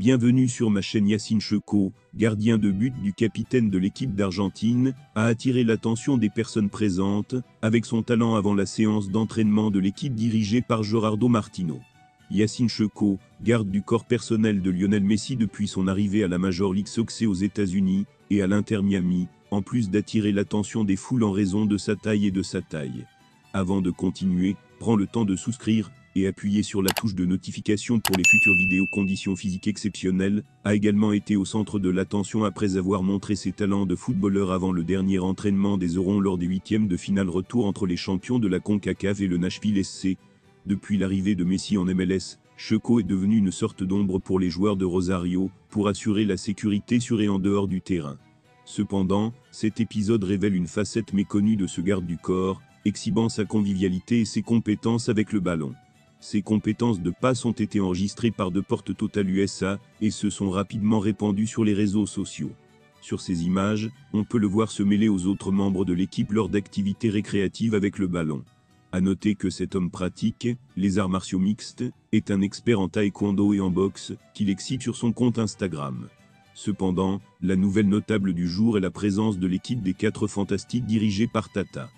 Bienvenue sur ma chaîne. Yacine Checot, gardien de but du capitaine de l'équipe d'Argentine, a attiré l'attention des personnes présentes, avec son talent avant la séance d'entraînement de l'équipe dirigée par Gerardo Martino. Yacine Checot, garde du corps personnel de Lionel Messi depuis son arrivée à la Major League Soccer aux États-Unis et à l'Inter Miami, en plus d'attirer l'attention des foules en raison de sa taille et de sa taille. Avant de continuer, prends le temps de souscrire et appuyer sur la touche de notification pour les futures vidéos. Conditions physiques exceptionnelles, a également été au centre de l'attention après avoir montré ses talents de footballeur avant le dernier entraînement des Eurons lors des huitièmes de finale retour entre les champions de la CONCACAF et le Nashville SC. Depuis l'arrivée de Messi en MLS, Checot est devenu une sorte d'ombre pour les joueurs de Rosario, pour assurer la sécurité sur et en dehors du terrain. Cependant, cet épisode révèle une facette méconnue de ce garde du corps, exhibant sa convivialité et ses compétences avec le ballon. Ses compétences de passe ont été enregistrées par Deportes Total USA et se sont rapidement répandues sur les réseaux sociaux. Sur ces images, on peut le voir se mêler aux autres membres de l'équipe lors d'activités récréatives avec le ballon. À noter que cet homme pratique les arts martiaux mixtes, est un expert en taekwondo et en boxe, qu'il exhibe sur son compte Instagram. Cependant, la nouvelle notable du jour est la présence de l'équipe des 4 Fantastiques dirigée par Tata.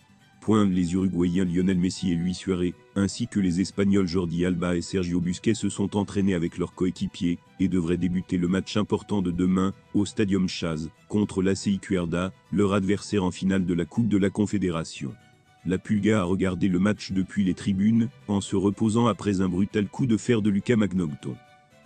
Les Uruguayens Lionel Messi et Luis Suarez, ainsi que les Espagnols Jordi Alba et Sergio Busquets se sont entraînés avec leurs coéquipiers, et devraient débuter le match important de demain, au Stadium Chaz, contre l'AC Cuerda, leur adversaire en finale de la Coupe de la Confédération. La Pulga a regardé le match depuis les tribunes, en se reposant après un brutal coup de fer de Lucas Magnoton.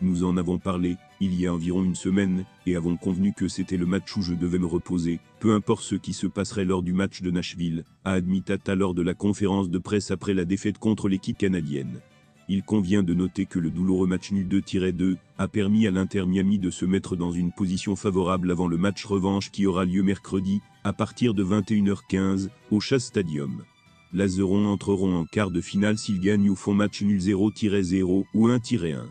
Nous en avons parlé, il y a environ une semaine, et avons convenu que c'était le match où je devais me reposer, peu importe ce qui se passerait lors du match de Nashville, a admis Tata lors de la conférence de presse après la défaite contre l'équipe canadienne. Il convient de noter que le douloureux match nul 2-2 a permis à l'Inter Miami de se mettre dans une position favorable avant le match revanche qui aura lieu mercredi, à partir de 21h15, au Chaz Stadium. Les Eurons entreront en quart de finale s'ils gagnent ou font match nul 0-0 ou 1-1.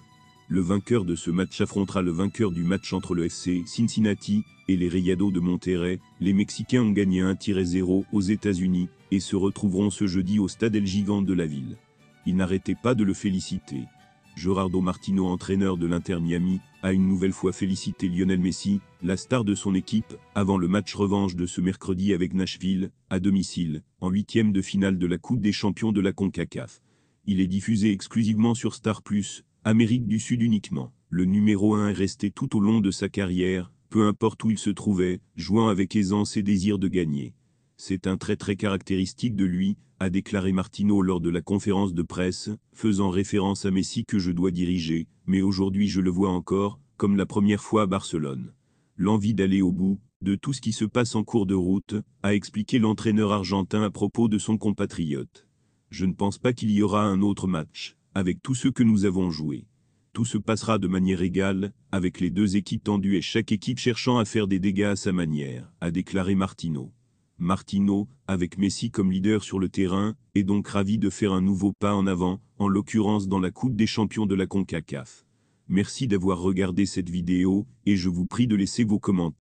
Le vainqueur de ce match affrontera le vainqueur du match entre le FC Cincinnati et les Rayados de Monterrey. Les Mexicains ont gagné 1-0 aux États-Unis et se retrouveront ce jeudi au stade El Gigante de la ville. Il n'arrêtait pas de le féliciter. Gerardo Martino, entraîneur de l'Inter Miami, a une nouvelle fois félicité Lionel Messi, la star de son équipe, avant le match revanche de ce mercredi avec Nashville, à domicile, en huitième de finale de la Coupe des champions de la CONCACAF. Il est diffusé exclusivement sur Star+, Amérique du Sud uniquement. Le numéro 1 est resté tout au long de sa carrière, peu importe où il se trouvait, jouant avec aisance et désir de gagner. C'est un trait très caractéristique de lui, a déclaré Martino lors de la conférence de presse, faisant référence à Messi que je dois diriger, mais aujourd'hui je le vois encore, comme la première fois à Barcelone. L'envie d'aller au bout de tout ce qui se passe en cours de route, a expliqué l'entraîneur argentin à propos de son compatriote. Je ne pense pas qu'il y aura un autre match, avec tous ceux que nous avons joués. Tout se passera de manière égale, avec les deux équipes tendues et chaque équipe cherchant à faire des dégâts à sa manière, a déclaré Martino. Martino, avec Messi comme leader sur le terrain, est donc ravi de faire un nouveau pas en avant, en l'occurrence dans la Coupe des champions de la CONCACAF. Merci d'avoir regardé cette vidéo, et je vous prie de laisser vos commentaires.